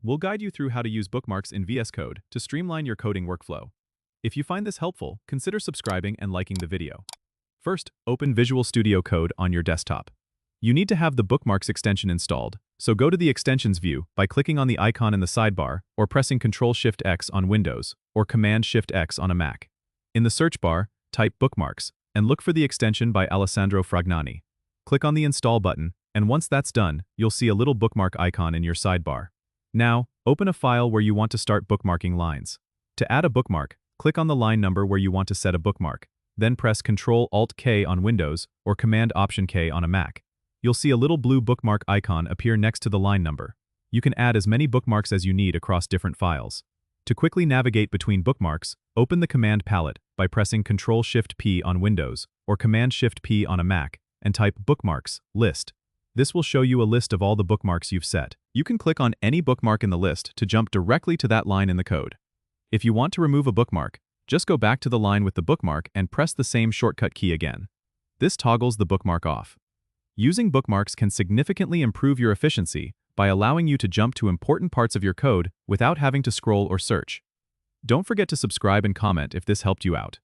We'll guide you through how to use bookmarks in VS Code to streamline your coding workflow. If you find this helpful, consider subscribing and liking the video. First, open Visual Studio Code on your desktop. You need to have the Bookmarks extension installed, so go to the Extensions view by clicking on the icon in the sidebar or pressing Ctrl-Shift-X on Windows or Command-Shift-X on a Mac. In the search bar, type Bookmarks and look for the extension by Alessandro Fragnani. Click on the Install button, and once that's done, you'll see a little bookmark icon in your sidebar. Now, open a file where you want to start bookmarking lines. To add a bookmark, click on the line number where you want to set a bookmark. Then press Ctrl-Alt-K on Windows or Command-Option-K on a Mac. You'll see a little blue bookmark icon appear next to the line number. You can add as many bookmarks as you need across different files. To quickly navigate between bookmarks, open the command palette by pressing Ctrl-Shift-P on Windows or Command-Shift-P on a Mac and type Bookmarks List. This will show you a list of all the bookmarks you've set. You can click on any bookmark in the list to jump directly to that line in the code. If you want to remove a bookmark, just go back to the line with the bookmark and press the same shortcut key again. This toggles the bookmark off. Using bookmarks can significantly improve your efficiency by allowing you to jump to important parts of your code without having to scroll or search. Don't forget to subscribe and comment if this helped you out.